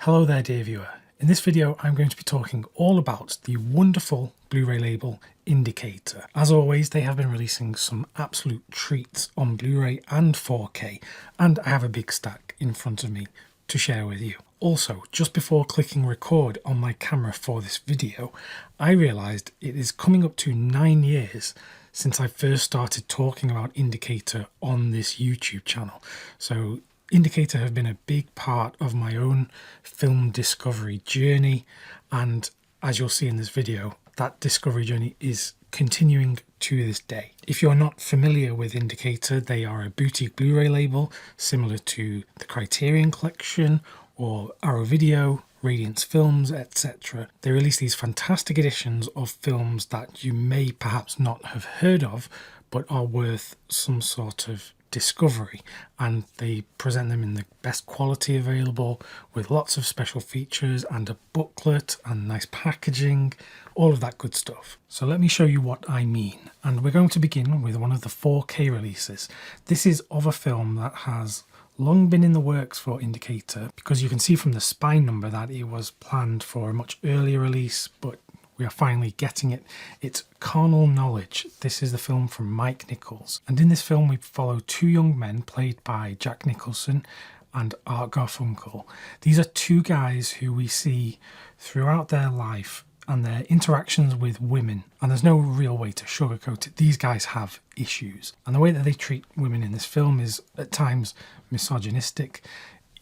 Hello there dear viewer. In this video I'm going to be talking all about the wonderful Blu-ray label Indicator. As always, they have been releasing some absolute treats on Blu-ray and 4K, and I have a big stack in front of me to share with you. Also, just before clicking record on my camera for this video, I realised it is coming up to 9 years since I first started talking about Indicator on this YouTube channel. So Indicator have been a big part of my own film discovery journey, and as you'll see in this video, that discovery journey is continuing to this day. If you're not familiar with Indicator, they are a boutique Blu-ray label similar to the Criterion Collection or Arrow Video, Radiance Films, etc. They release these fantastic editions of films that you may perhaps not have heard of, but are worth some sort of discovery, and they present them in the best quality available with lots of special features and a booklet and nice packaging, all of that good stuff. So let me show you what I mean, and we're going to begin with one of the 4K releases. This is of a film that has long been in the works for Indicator, because you can see from the spine number that it was planned for a much earlier release, but we are finally getting it. It's Carnal Knowledge. This is the film from Mike Nichols. And in this film we follow two young men played by Jack Nicholson and Art Garfunkel. These are two guys who we see throughout their life and their interactions with women. And there's no real way to sugarcoat it. These guys have issues. And the way that they treat women in this film is at times misogynistic,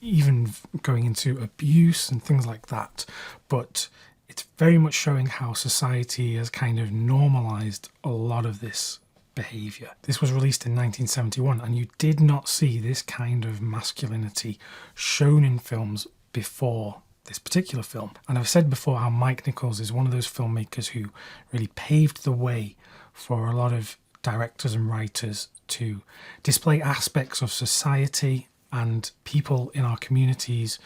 even going into abuse and things like that. But it's very much showing how society has kind of normalised a lot of this behaviour. This was released in 1971, and you did not see this kind of masculinity shown in films before this particular film. And I've said before how Mike Nichols is one of those filmmakers who really paved the way for a lot of directors and writers to display aspects of society and people in our communities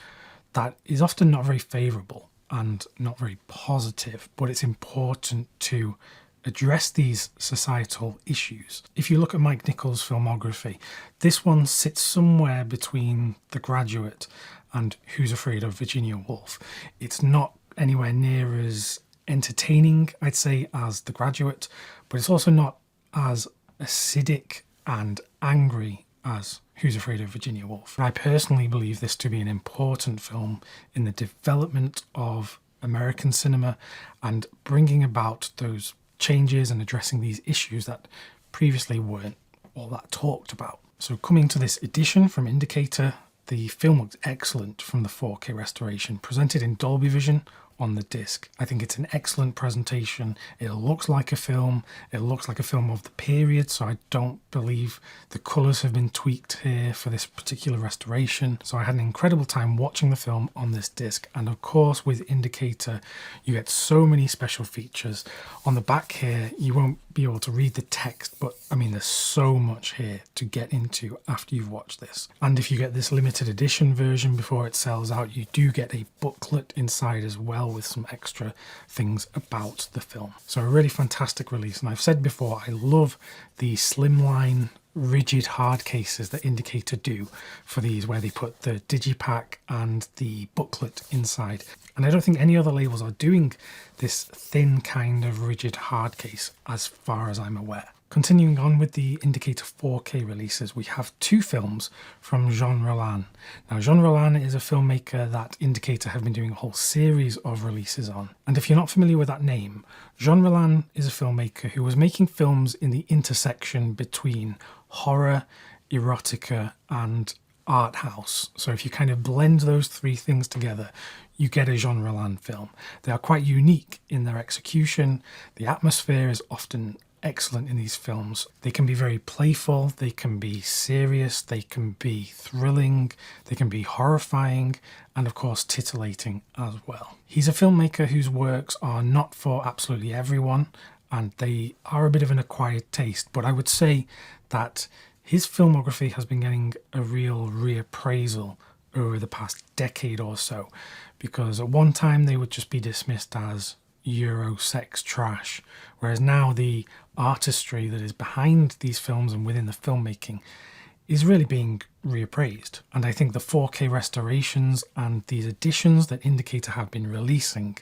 that is often not very favourable and not very positive, but it's important to address these societal issues. If you look at Mike Nichols' filmography, this one sits somewhere between The Graduate and Who's Afraid of Virginia Woolf. It's not anywhere near as entertaining, I'd say, as The Graduate, but it's also not as acidic and angry as Who's Afraid of Virginia Woolf. I personally believe this to be an important film in the development of American cinema and bringing about those changes and addressing these issues that previously weren't all that talked about. So coming to this edition from Indicator, the film looks excellent from the 4K restoration, presented in Dolby Vision on the disc. I think it's an excellent presentation. It looks like a film. It looks like a film of the period, so I don't believe the colours have been tweaked here for this particular restoration. So I had an incredible time watching the film on this disc, and of course with Indicator you get so many special features. On the back here you won't be able to read the text, but I mean there's so much here to get into after you've watched this. And if you get this limited edition version before it sells out, you do get a booklet inside as well with some extra things about the film. So a really fantastic release, and I've said before I love the slimline rigid hard cases that Indicator do for these, where they put the digipack and the booklet inside, and I don't think any other labels are doing this thin kind of rigid hard case as far as I'm aware. Continuing on with the Indicator 4K releases, we have two films from Jean Rollin. Now Jean Rollin is a filmmaker that Indicator have been doing a whole series of releases on. And if you're not familiar with that name, Jean Rollin is a filmmaker who was making films in the intersection between horror, erotica and art house. So if you kind of blend those three things together, you get a Jean Rollin film. They are quite unique in their execution. The atmosphere is often excellent in these films. They can be very playful, they can be serious, they can be thrilling, they can be horrifying, and of course titillating as well. He's a filmmaker whose works are not for absolutely everyone, and they are a bit of an acquired taste, but I would say that his filmography has been getting a real reappraisal over the past decade or so, because at one time they would just be dismissed as Euro sex trash, whereas now the artistry that is behind these films and within the filmmaking is really being reappraised. And I think the 4K restorations and these editions that Indicator have been releasing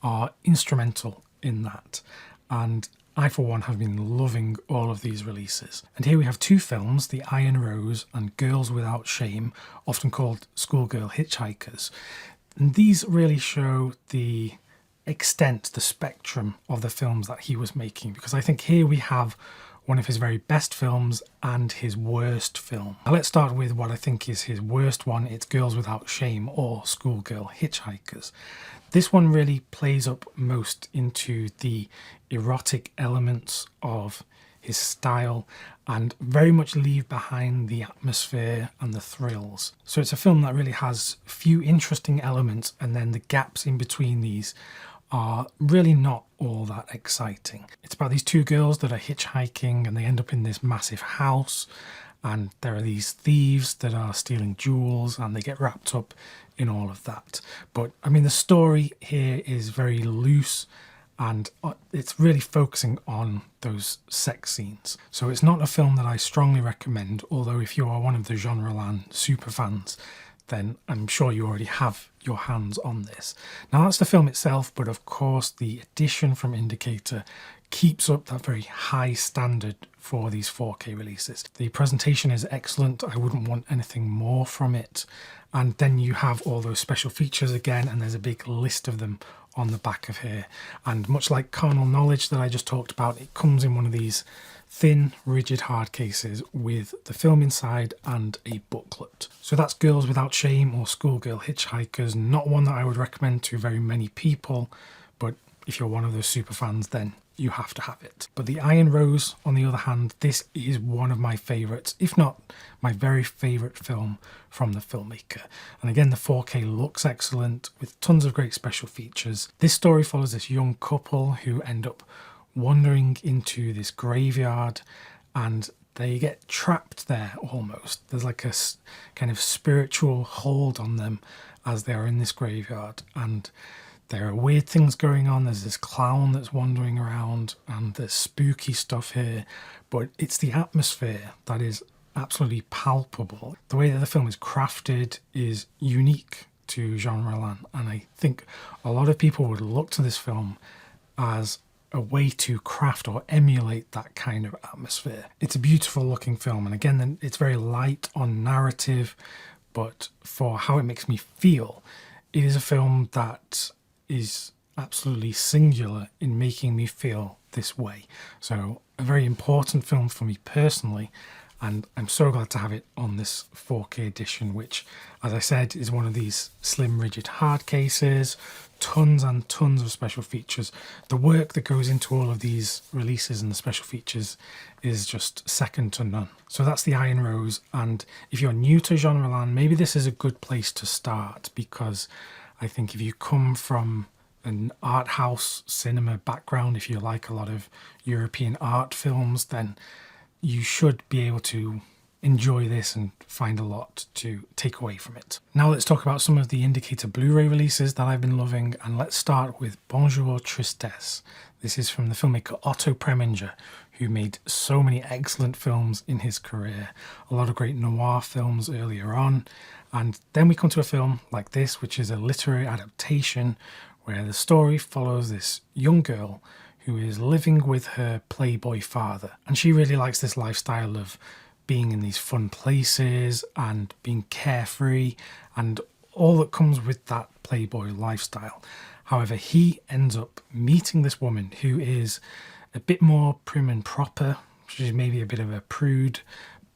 are instrumental in that. And I, for one, have been loving all of these releases. And here we have two films, The Iron Rose and Girls Without Shame, often called Schoolgirl Hitchhikers. And these really show the extent, the spectrum of the films that he was making, because I think here we have one of his very best films and his worst film. Now let's start with what I think is his worst one. It's Girls Without Shame, or Schoolgirl Hitchhikers. This one really plays up most into the erotic elements of his style and very much leave behind the atmosphere and the thrills. So it's a film that really has few interesting elements, and then the gaps in between these are really not all that exciting. It's about these two girls that are hitchhiking and they end up in this massive house, and there are these thieves that are stealing jewels and they get wrapped up in all of that. But I mean, the story here is very loose and it's really focusing on those sex scenes. So it's not a film that I strongly recommend, although if you are one of the Genreland super fans, then I'm sure you already have your hands on this. Now that's the film itself, but of course the edition from Indicator keeps up that very high standard for these 4K releases. The presentation is excellent. I wouldn't want anything more from it. And then you have all those special features again, and there's a big list of them on the back of here. And much like Carnal Knowledge that I just talked about, it comes in one of these thin, rigid hard cases with the film inside and a booklet. So that's Girls Without Shame, or Schoolgirl Hitchhikers. Not one that I would recommend to very many people, but if you're one of those super fans, then you have to have it. But The Iron Rose, on the other hand, this is one of my favourites, if not my very favourite film from the filmmaker. And again, the 4K looks excellent with tons of great special features. This story follows this young couple who end up wandering into this graveyard and they get trapped there almost. There's like a kind of spiritual hold on them as they are in this graveyard, and there are weird things going on. There's this clown that's wandering around and there's spooky stuff here, but it's the atmosphere that is absolutely palpable. The way that the film is crafted is unique to Genreland, and I think a lot of people would look to this film as a way to craft or emulate that kind of atmosphere. It's a beautiful looking film, and again, it's very light on narrative, but for how it makes me feel, it is a film that is absolutely singular in making me feel this way. So a very important film for me personally, and I'm so glad to have it on this 4K edition, which, as I said, is one of these slim rigid hard cases, tons and tons of special features. The work that goes into all of these releases and the special features is just second to none. So that's The Iron Rose, and if you're new to Genreland, maybe this is a good place to start, because I think if you come from an art house cinema background, if you like a lot of European art films, then you should be able to enjoy this and find a lot to take away from it. Now let's talk about some of the Indicator Blu-ray releases that I've been loving, and let's start with Bonjour Tristesse. This is from the filmmaker Otto Preminger, who made so many excellent films in his career, a lot of great noir films earlier on, and then we come to a film like this, which is a literary adaptation where the story follows this young girl who is living with her playboy father, and she really likes this lifestyle of being in these fun places and being carefree and all that comes with that playboy lifestyle. However, he ends up meeting this woman who is a bit more prim and proper. She's maybe a bit of a prude.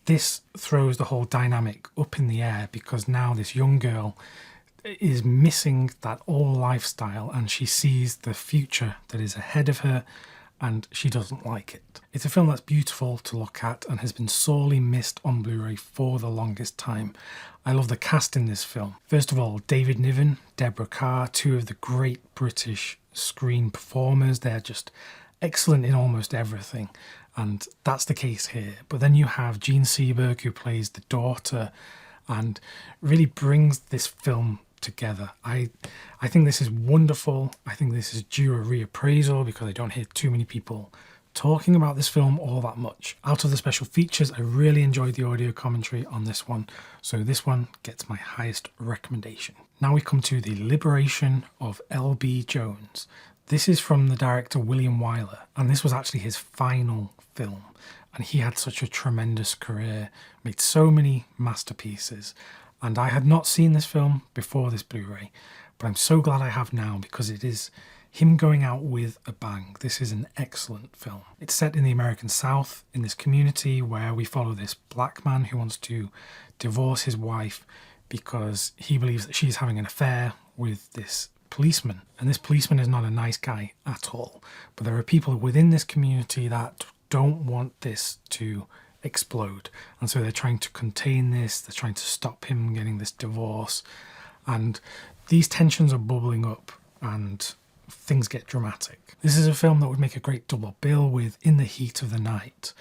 This throws the whole dynamic up in the air, because now this young girl is missing that old lifestyle and she sees the future that is ahead of her, and she doesn't like it. It's a film that's beautiful to look at and has been sorely missed on Blu-ray for the longest time. I love the cast in this film. First of all, David Niven, Deborah Kerr, two of the great British screen performers. They're just excellent in almost everything, and that's the case here. But then you have Jean Seberg, who plays the daughter and really brings this film together. I think this is wonderful. I think this is due a reappraisal, because I don't hear too many people talking about this film all that much. Out of the special features, I really enjoyed the audio commentary on this one, so this one gets my highest recommendation. Now we come to The Liberation of L.B. Jones. This is from the director William Wyler, and this was actually his final film. And he had such a tremendous career, made so many masterpieces. And I had not seen this film before this Blu-ray, but I'm so glad I have now because it is him going out with a bang. This is an excellent film. It's set in the American South, in this community where we follow this black man who wants to divorce his wife because he believes that she's having an affair with this policeman. And this policeman is not a nice guy at all. But there are people within this community that don't want this to explode. And so they're trying to contain this. They're trying to stop him getting this divorce. And these tensions are bubbling up and things get dramatic. This is a film that would make a great double bill with In the Heat of the Night,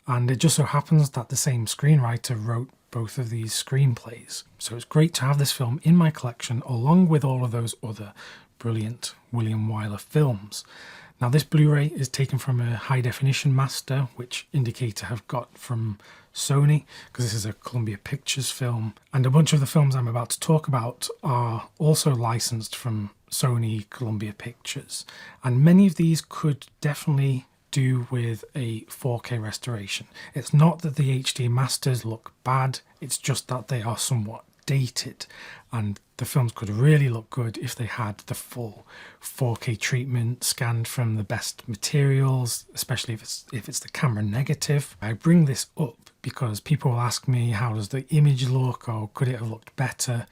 and it just so happens that the same screenwriter wrote both of these screenplays. So it's great to have this film in my collection along with all of those other brilliant William Wyler films. Now this Blu-ray is taken from a high definition master, which Indicator have got from Sony, because this is a Columbia Pictures film, and a bunch of the films I'm about to talk about are also licensed from Sony Columbia Pictures, and many of these could definitely do with a 4K restoration. It's not that the HD masters look bad, it's just that they are somewhat dated, and the films could really look good if they had the full 4K treatment scanned from the best materials, especially if it's the camera negative. I bring this up because people will ask me, how does the image look, or could it have looked better?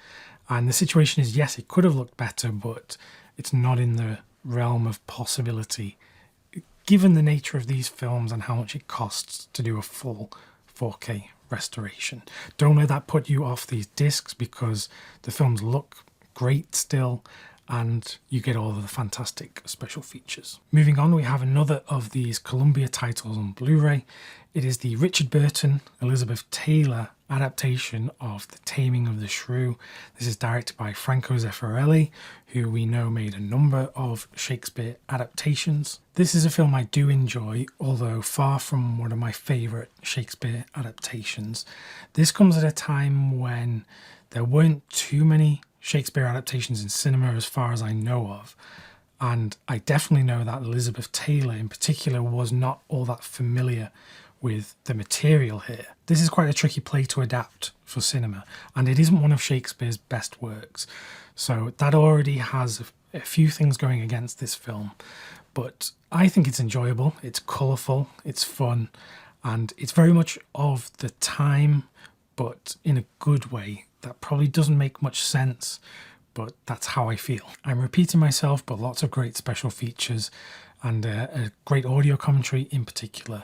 And the situation is, yes, it could have looked better, but it's not in the realm of possibility, given the nature of these films and how much it costs to do a full 4K restoration. Don't let that put you off these discs, because the films look great still and you get all of the fantastic special features. Moving on, we have another of these Columbia titles on Blu-ray. It is the Richard Burton, Elizabeth Taylor adaptation of The Taming of the Shrew. This is directed by Franco Zeffirelli, who we know made a number of Shakespeare adaptations. This is a film I do enjoy, although far from one of my favourite Shakespeare adaptations. This comes at a time when there weren't too many Shakespeare adaptations in cinema as far as I know of, and I definitely know that Elizabeth Taylor in particular was not all that familiar with the material here. This is quite a tricky play to adapt for cinema, and it isn't one of Shakespeare's best works, so that already has a few things going against this film. But I think it's enjoyable, it's colourful, it's fun, and it's very much of the time, but in a good way. That probably doesn't make much sense, but that's how I feel. I'm repeating myself, but lots of great special features and a great audio commentary in particular.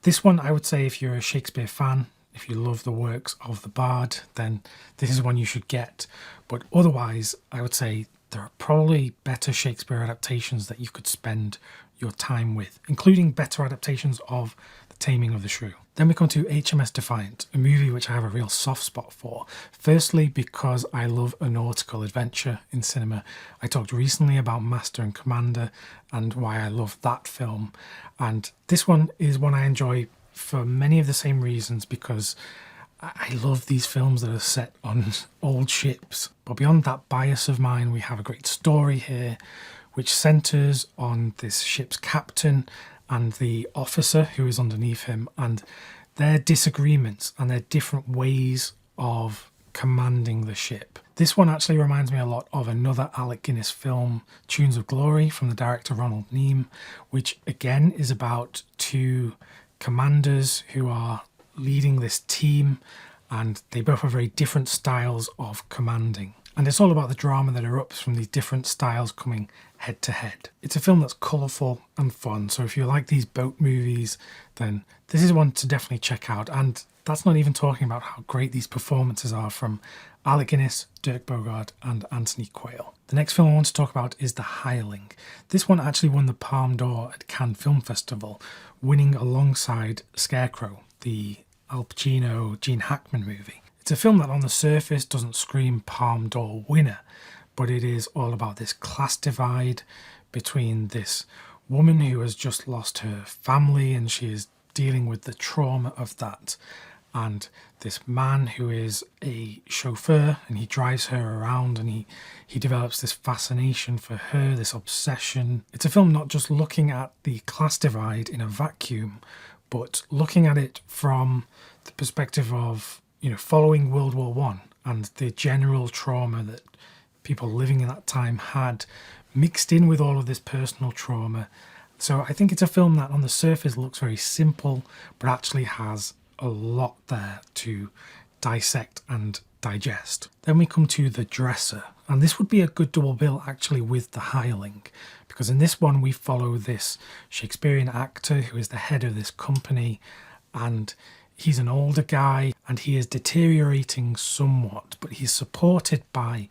This one, I would say, if you're a Shakespeare fan, if you love the works of the Bard, then this is one you should get. But otherwise, I would say there are probably better Shakespeare adaptations that you could spend your time with, including better adaptations of The Taming of the Shrew. Then we come to HMS Defiant, a movie which I have a real soft spot for. Firstly, because I love a nautical adventure in cinema. I talked recently about Master and Commander and why I love that film. And this one is one I enjoy for many of the same reasons, because I love these films that are set on old ships. But beyond that bias of mine, we have a great story here, which centres on this ship's captain and the officer who is underneath him, and their disagreements and their different ways of commanding the ship. This one actually reminds me a lot of another Alec Guinness film, Tunes of Glory, from the director Ronald Neame, which again is about two commanders who are leading this team, and they both have very different styles of commanding. And it's all about the drama that erupts from these different styles coming head to head. It's a film that's colourful and fun, so if you like these boat movies, then this is one to definitely check out. And that's not even talking about how great these performances are from Alec Guinness, Dirk Bogarde and Anthony Quayle. The next film I want to talk about is The Hireling. This one actually won the Palme d'Or at Cannes Film Festival, winning alongside Scarecrow, the Al Pacino, Gene Hackman movie. It's a film that on the surface doesn't scream Palme d'Or winner, but it is all about this class divide between this woman who has just lost her family and she is dealing with the trauma of that. And this man who is a chauffeur and he drives her around and he develops this fascination for her, this obsession. It's a film not just looking at the class divide in a vacuum, but looking at it from the perspective of, following World War One and the general trauma that people living in that time had, mixed in with all of this personal trauma. So I think it's a film that on the surface looks very simple, but actually has a lot there to dissect and digest. Then we come to The Dresser, and this would be a good double bill actually with The Hireling, because in this one we follow this Shakespearean actor who is the head of this company, and he's an older guy and he is deteriorating somewhat, but he's supported by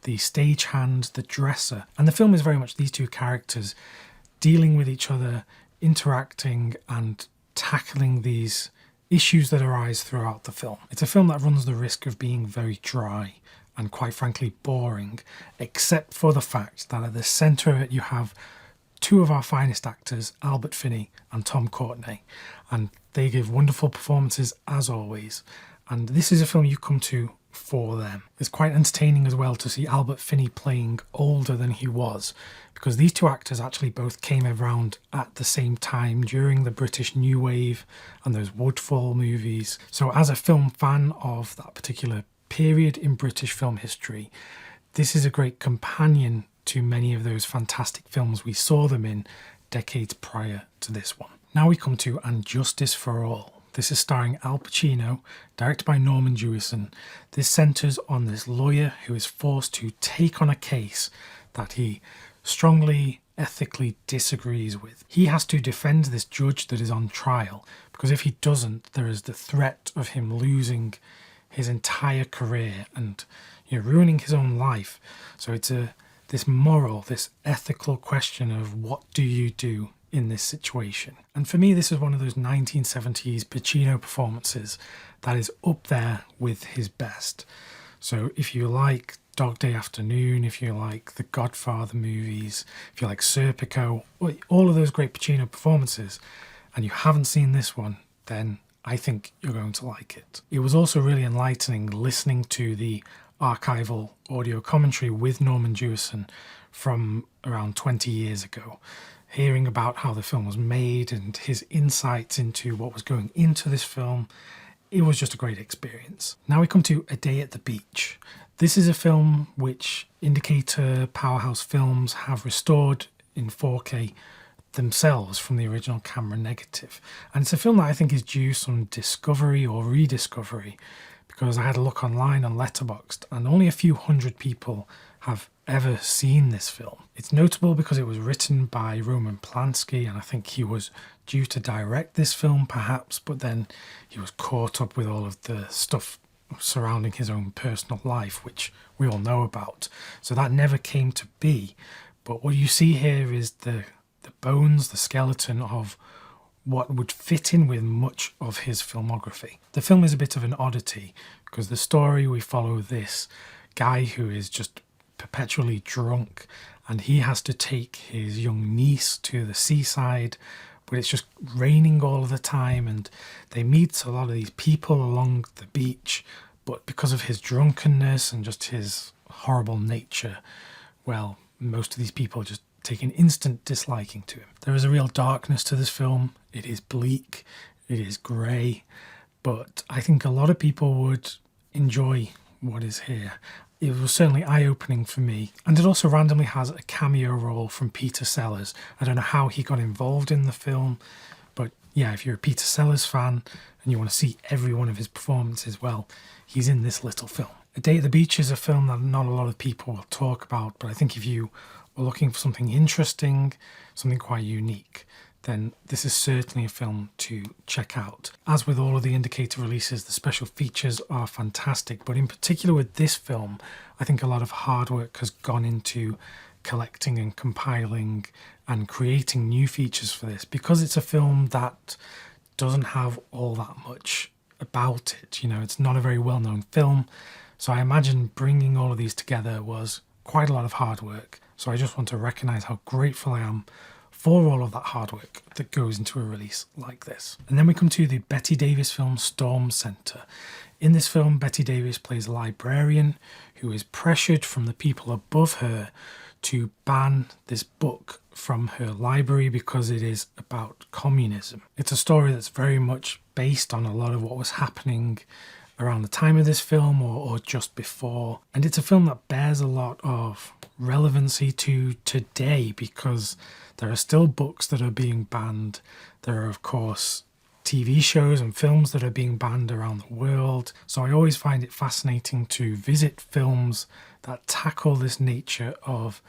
the stagehand, the dresser. And the film is very much these two characters dealing with each other, interacting and tackling these issues that arise throughout the film. It's a film that runs the risk of being very dry and quite frankly boring, except for the fact that at the centre of it you have two of our finest actors, Albert Finney and Tom Courtenay, and they give wonderful performances as always. And this is a film you come to for them. It's quite entertaining as well to see Albert Finney playing older than he was, because these two actors actually both came around at the same time during the British New Wave and those Woodfall movies. So as a film fan of that particular period in British film history, this is a great companion to many of those fantastic films we saw them in decades prior to this one. Now we come to And Justice for All. This is starring Al Pacino, directed by Norman Jewison. This centres on this lawyer who is forced to take on a case that he strongly ethically disagrees with. He has to defend this judge that is on trial, because if he doesn't, there is the threat of him losing his entire career and ruining his own life. So it's this moral, this ethical question of what do you do in this situation. And for me, this is one of those 1970s Pacino performances that is up there with his best. So if you like Dog Day Afternoon, if you like the Godfather movies, if you like Serpico, all of those great Pacino performances, and you haven't seen this one, then I think you're going to like it. It was also really enlightening listening to the archival audio commentary with Norman Jewison from around 20 years ago, hearing about how the film was made and his insights into what was going into this film. It was just a great experience. Now we come to A Day at the Beach. This is a film which Indicator Powerhouse Films have restored in 4K themselves from the original camera negative. And it's a film that I think is due some discovery or rediscovery, because I had a look online on Letterboxd and only a few hundred people have ever seen this film. It's notable because it was written by Roman Polanski, and I think he was due to direct this film perhaps, but then he was caught up with all of the stuff surrounding his own personal life, which we all know about. So that never came to be. But what you see here is the bones, the skeleton of what would fit in with much of his filmography. The film is a bit of an oddity because the story, we follow this guy who is just perpetually drunk and he has to take his young niece to the seaside, but it's just raining all of the time and they meet a lot of these people along the beach, but because of his drunkenness and just his horrible nature, well, most of these people just take an instant disliking to him. There is a real darkness to this film. It is bleak, it is grey, but I think a lot of people would enjoy what is here. It was certainly eye-opening for me, and it also randomly has a cameo role from Peter Sellers. I don't know how he got involved in the film, but yeah, if you're a Peter Sellers fan and you want to see every one of his performances, well, he's in this little film. A Day at the Beach is a film that not a lot of people will talk about, but I think if you are looking for something interesting, something quite unique, then this is certainly a film to check out. As with all of the Indicator releases, the special features are fantastic, but in particular with this film, I think a lot of hard work has gone into collecting and compiling and creating new features for this, because it's a film that doesn't have all that much about it. It's not a very well-known film, so I imagine bringing all of these together was quite a lot of hard work. So I just want to recognise how grateful I am for all of that hard work that goes into a release like this. And then we come to the Bette Davis film Storm Center. In this film, Bette Davis plays a librarian who is pressured from the people above her to ban this book from her library because it is about communism. It's a story that's very much based on a lot of what was happening around the time of this film or just before. And it's a film that bears a lot of relevancy to today because there are still books that are being banned. There are, of course, TV shows and films that are being banned around the world. So I always find it fascinating to visit films that tackle this nature of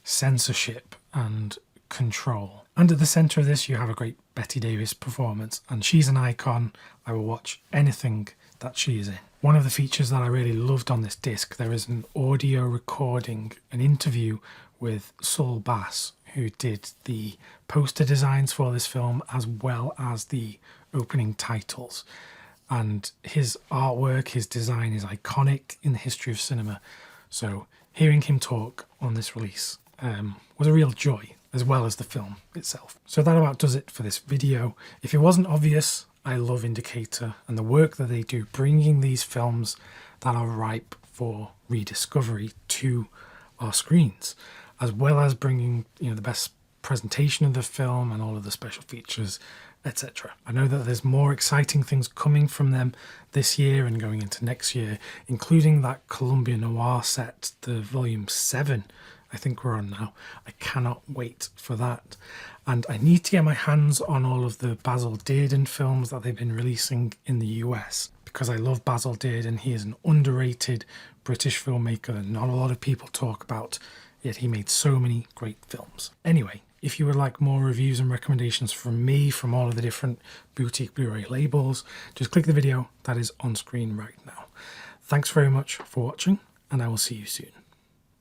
censorship and control. And at the centre of this, you have a great Bette Davis performance, and she's an icon. I will watch anything that she is in. One of the features that I really loved on this disc, there is an audio recording, an interview with Saul Bass, who did the poster designs for this film as well as the opening titles. And his artwork, his design is iconic in the history of cinema. So hearing him talk on this release was a real joy, as well as the film itself. So that about does it for this video. If it wasn't obvious, I love Indicator and the work that they do, bringing these films that are ripe for rediscovery to our screens, as well as bringing, the best presentation of the film and all of the special features, etc. I know that there's more exciting things coming from them this year and going into next year, including that Columbia Noir set, the volume 7 I think we're on now. I cannot wait for that. And I need to get my hands on all of the Basil Dearden films that they've been releasing in the US, because I love Basil Dearden. He is an underrated British filmmaker that not a lot of people talk about, yet he made so many great films. Anyway, if you would like more reviews and recommendations from me from all of the different boutique Blu-ray labels, just click the video that is on screen right now. Thanks very much for watching, and I will see you soon.